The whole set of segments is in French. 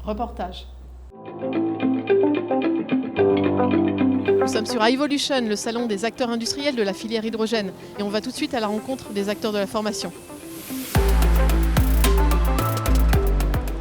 Reportage. Nous sommes sur iVolution, le salon des acteurs industriels de la filière hydrogène. Et on va tout de suite à la rencontre des acteurs de la formation.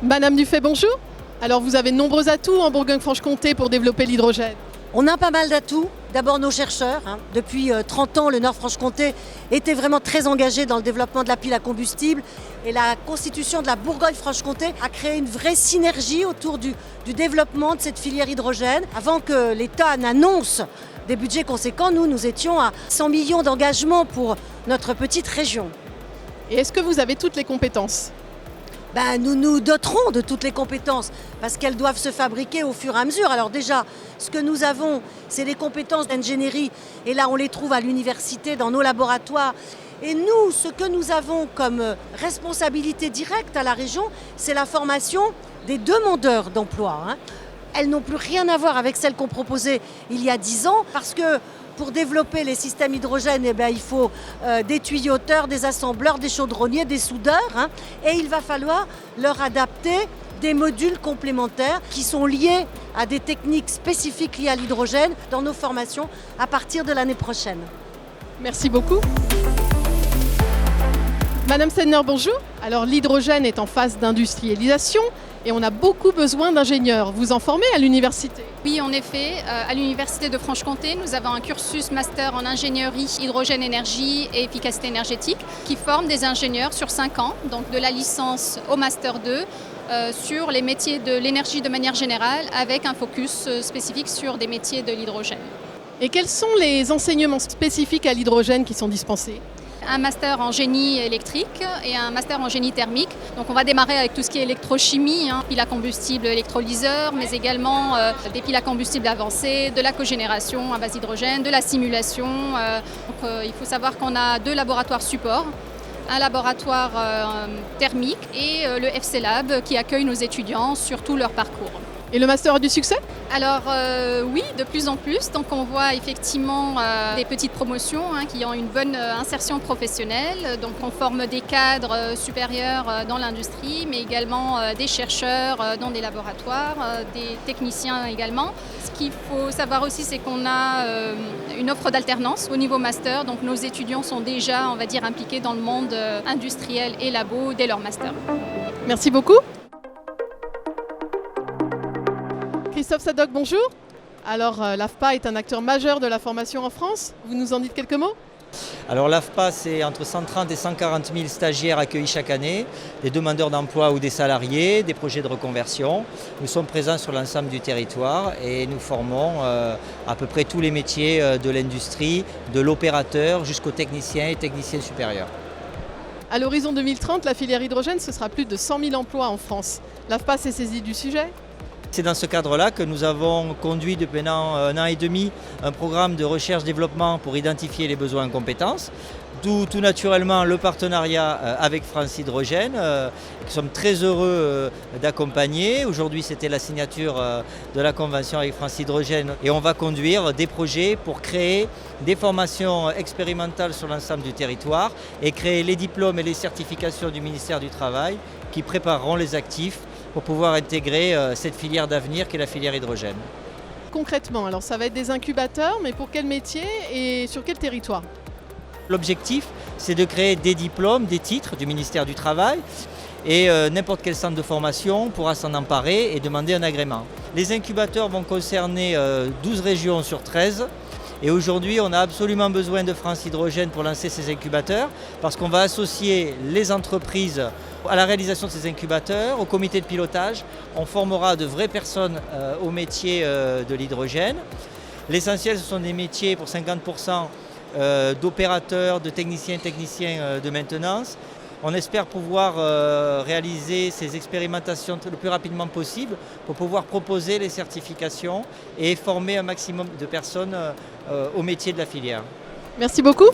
Madame Dufay, bonjour. Alors vous avez de nombreux atouts en Bourgogne-Franche-Comté pour développer l'hydrogène. On a pas mal d'atouts. D'abord nos chercheurs. Depuis 30 ans, le Nord-Franche-Comté était vraiment très engagé dans le développement de la pile à combustible. Et la constitution de la Bourgogne-Franche-Comté a créé une vraie synergie autour du développement de cette filière hydrogène. Avant que l'État n'annonce des budgets conséquents, nous étions à 100 millions d'engagements pour notre petite région. Et est-ce que vous avez toutes les compétences ? Nous nous doterons de toutes les compétences parce qu'elles doivent se fabriquer au fur et à mesure. Alors déjà, ce que nous avons, c'est les compétences d'ingénierie et là on les trouve à l'université, dans nos laboratoires. Et nous, ce que nous avons comme responsabilité directe à la région, c'est la formation des demandeurs d'emploi. Elles n'ont plus rien à voir avec celles qu'on proposait il y a 10 ans parce que pour développer les systèmes hydrogènes, il faut des tuyauteurs, des assembleurs, des chaudronniers, des soudeurs. Et il va falloir leur adapter des modules complémentaires qui sont liés à des techniques spécifiques liées à l'hydrogène dans nos formations à partir de l'année prochaine. Merci beaucoup. Madame Sedner, bonjour. Alors l'hydrogène est en phase d'industrialisation et on a beaucoup besoin d'ingénieurs. Vous en formez à l'université ? Oui, en effet. À l'Université de Franche-Comté, nous avons un cursus master en ingénierie, hydrogène, énergie et efficacité énergétique qui forme des ingénieurs sur 5 ans, donc de la licence au master 2, sur les métiers de l'énergie de manière générale, avec un focus spécifique sur des métiers de l'hydrogène. Et quels sont les enseignements spécifiques à l'hydrogène qui sont dispensés ? Un master en génie électrique et un master en génie thermique. Donc on va démarrer avec tout ce qui est électrochimie, piles à combustible, électrolyseurs, mais également des piles à combustible avancées, de la cogénération à base d'hydrogène, de la simulation. Il faut savoir qu'on a 2 laboratoires supports, un laboratoire thermique et le FC Lab qui accueille nos étudiants sur tout leur parcours. Et le master a du succès ? Alors oui, de plus en plus. Donc on voit effectivement des petites promotions qui ont une bonne insertion professionnelle. Donc on forme des cadres supérieurs dans l'industrie, mais également des chercheurs dans des laboratoires, des techniciens également. Ce qu'il faut savoir aussi, c'est qu'on a une offre d'alternance au niveau master. Donc nos étudiants sont déjà, on va dire, impliqués dans le monde industriel et labo dès leur master. Merci beaucoup. Christophe Sadoc, bonjour. Alors l'AFPA est un acteur majeur de la formation en France. Vous nous en dites quelques mots ? Alors l'AFPA, c'est entre 130 et 140 000 stagiaires accueillis chaque année, des demandeurs d'emploi ou des salariés, des projets de reconversion. Nous sommes présents sur l'ensemble du territoire et nous formons à peu près tous les métiers de l'industrie, de l'opérateur jusqu'aux techniciens et techniciens supérieurs. À l'horizon 2030, la filière hydrogène, ce sera plus de 100 000 emplois en France. L'AFPA s'est saisie du sujet ? C'est dans ce cadre-là que nous avons conduit depuis maintenant 1 an et demi un programme de recherche-développement pour identifier les besoins en compétences. D'où tout naturellement le partenariat avec France Hydrogène, que nous sommes très heureux d'accompagner. Aujourd'hui, c'était la signature de la convention avec France Hydrogène et on va conduire des projets pour créer des formations expérimentales sur l'ensemble du territoire et créer les diplômes et les certifications du ministère du Travail qui prépareront les actifs pour pouvoir intégrer cette filière d'avenir qui est la filière hydrogène. Concrètement, alors ça va être des incubateurs, mais pour quel métier et sur quel territoire ? L'objectif, c'est de créer des diplômes, des titres du ministère du Travail et n'importe quel centre de formation pourra s'en emparer et demander un agrément. Les incubateurs vont concerner 12 régions sur 13 et aujourd'hui on a absolument besoin de France Hydrogène pour lancer ces incubateurs parce qu'on va associer les entreprises à la réalisation de ces incubateurs, au comité de pilotage. On formera de vraies personnes au métier de l'hydrogène. L'essentiel, ce sont des métiers pour 50% d'opérateurs, de techniciens de maintenance. On espère pouvoir réaliser ces expérimentations le plus rapidement possible pour pouvoir proposer les certifications et former un maximum de personnes au métier de la filière. Merci beaucoup.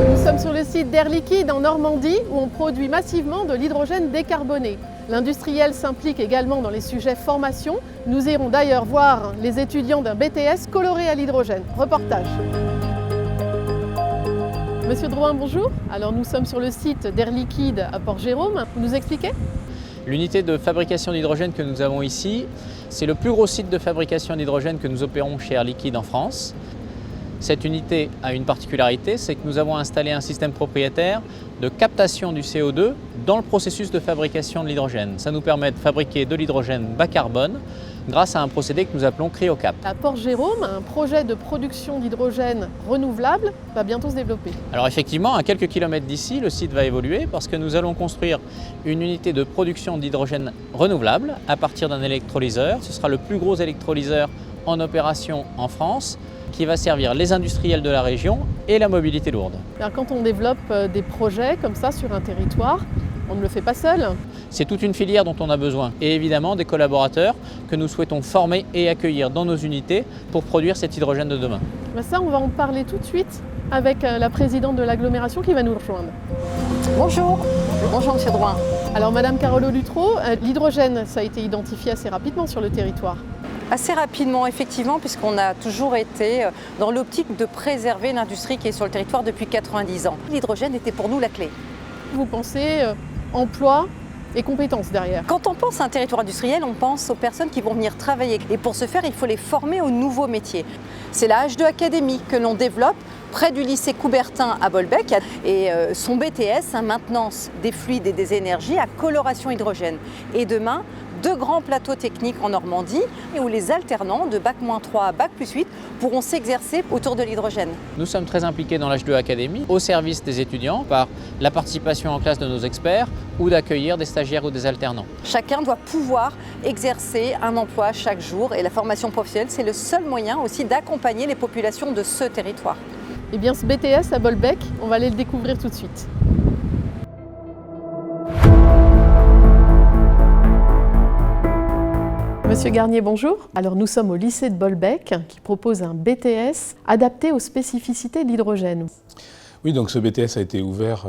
Nous sommes sur le site d'Air Liquide en Normandie où on produit massivement de l'hydrogène décarboné. L'industriel s'implique également dans les sujets formation. Nous irons d'ailleurs voir les étudiants d'un BTS coloré à l'hydrogène. Reportage. Monsieur Drouin, bonjour. Alors nous sommes sur le site d'Air Liquide à Port-Jérôme. Vous nous expliquez ? L'unité de fabrication d'hydrogène que nous avons ici, c'est le plus gros site de fabrication d'hydrogène que nous opérons chez Air Liquide en France. Cette unité a une particularité, c'est que nous avons installé un système propriétaire de captation du CO2 dans le processus de fabrication de l'hydrogène. Ça nous permet de fabriquer de l'hydrogène bas carbone grâce à un procédé que nous appelons CryoCap. À Port-Jérôme, un projet de production d'hydrogène renouvelable va bientôt se développer. Alors effectivement, à quelques kilomètres d'ici, le site va évoluer parce que nous allons construire une unité de production d'hydrogène renouvelable à partir d'un électrolyseur. Ce sera le plus gros électrolyseur en opération en France qui va servir les industriels de la région et la mobilité lourde. Alors, quand on développe des projets comme ça sur un territoire, on ne le fait pas seul. C'est toute une filière dont on a besoin et évidemment des collaborateurs que nous souhaitons former et accueillir dans nos unités pour produire cet hydrogène de demain. Ça, on va en parler tout de suite avec la présidente de l'agglomération qui va nous rejoindre. Bonjour. Bonjour Monsieur Drouin. Alors Madame Carolo Luttrot, l'hydrogène, ça a été identifié assez rapidement sur le territoire. Assez rapidement, effectivement, puisqu'on a toujours été dans l'optique de préserver l'industrie qui est sur le territoire depuis 90 ans. L'hydrogène était pour nous la clé. Vous pensez emploi et compétences derrière. Quand on pense à un territoire industriel, on pense aux personnes qui vont venir travailler. Et pour ce faire, il faut les former aux nouveaux métiers. C'est la H2 Academy que l'on développe près du lycée Coubertin à Bolbec et son BTS, maintenance des fluides et des énergies à coloration hydrogène. Et demain, 2 grands plateaux techniques en Normandie où les alternants de Bac-3 à Bac+8 pourront s'exercer autour de l'hydrogène. Nous sommes très impliqués dans l'H2 Academy au service des étudiants par la participation en classe de nos experts ou d'accueillir des stagiaires ou des alternants. Chacun doit pouvoir exercer un emploi chaque jour et la formation professionnelle, c'est le seul moyen aussi d'accompagner les populations de ce territoire. Eh bien ce BTS à Bolbec, on va aller le découvrir tout de suite. Monsieur Garnier, bonjour. Alors nous sommes au lycée de Bolbec qui propose un BTS adapté aux spécificités de l'hydrogène. Oui, donc ce BTS a été ouvert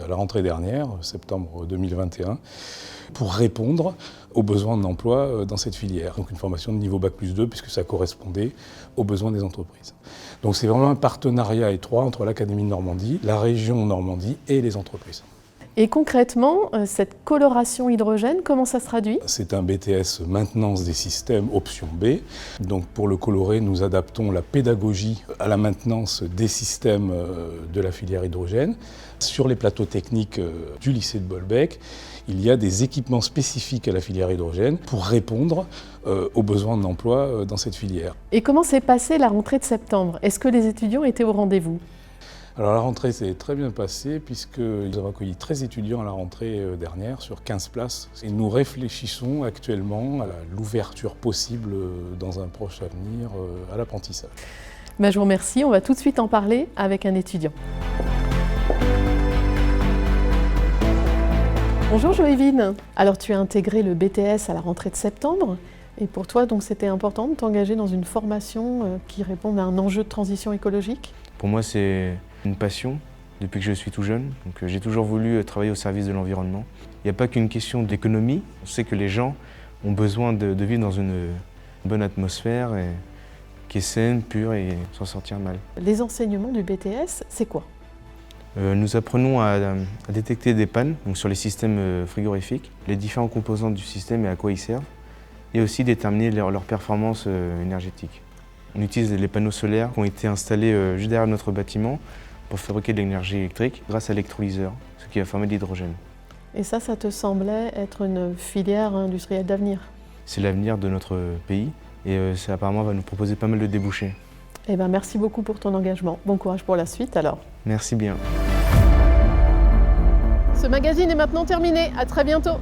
à la rentrée dernière, septembre 2021, pour répondre aux besoins d'emploi dans cette filière. Donc une formation de niveau Bac+2 puisque ça correspondait aux besoins des entreprises. Donc c'est vraiment un partenariat étroit entre l'Académie de Normandie, la région Normandie et les entreprises. Et concrètement, cette coloration hydrogène, comment ça se traduit ? C'est un BTS maintenance des systèmes, option B. Donc pour le colorer, nous adaptons la pédagogie à la maintenance des systèmes de la filière hydrogène. Sur les plateaux techniques du lycée de Bolbec, il y a des équipements spécifiques à la filière hydrogène pour répondre aux besoins d'emploi dans cette filière. Et comment s'est passée la rentrée de septembre ? Est-ce que les étudiants étaient au rendez-vous ? Alors la rentrée s'est très bien passée puisque nous avons accueilli 13 étudiants à la rentrée dernière sur 15 places. Et nous réfléchissons actuellement à l'ouverture possible dans un proche avenir à l'apprentissage. Je vous remercie, on va tout de suite en parler avec un étudiant. Bonjour Joévine. Alors tu as intégré le BTS à la rentrée de septembre. Et pour toi, donc, c'était important de t'engager dans une formation qui répond à un enjeu de transition écologique ? Pour moi, c'est une passion depuis que je suis tout jeune. Donc, j'ai toujours voulu travailler au service de l'environnement. Il n'y a pas qu'une question d'économie. On sait que les gens ont besoin de vivre dans une bonne atmosphère qui est saine, pure et s'en sortir mal. Les enseignements du BTS, c'est quoi ? Nous apprenons à détecter des pannes donc sur les systèmes frigorifiques, les différents composants du système et à quoi ils servent, et aussi déterminer leur performance énergétique. On utilise les panneaux solaires qui ont été installés juste derrière notre bâtiment pour fabriquer de l'énergie électrique grâce à l'électrolyseur, ce qui va former de l'hydrogène. Et ça te semblait être une filière industrielle d'avenir ? C'est l'avenir de notre pays et ça apparemment va nous proposer pas mal de débouchés. Eh bien, merci beaucoup pour ton engagement. Bon courage pour la suite alors. Merci bien. Ce magazine est maintenant terminé. À très bientôt.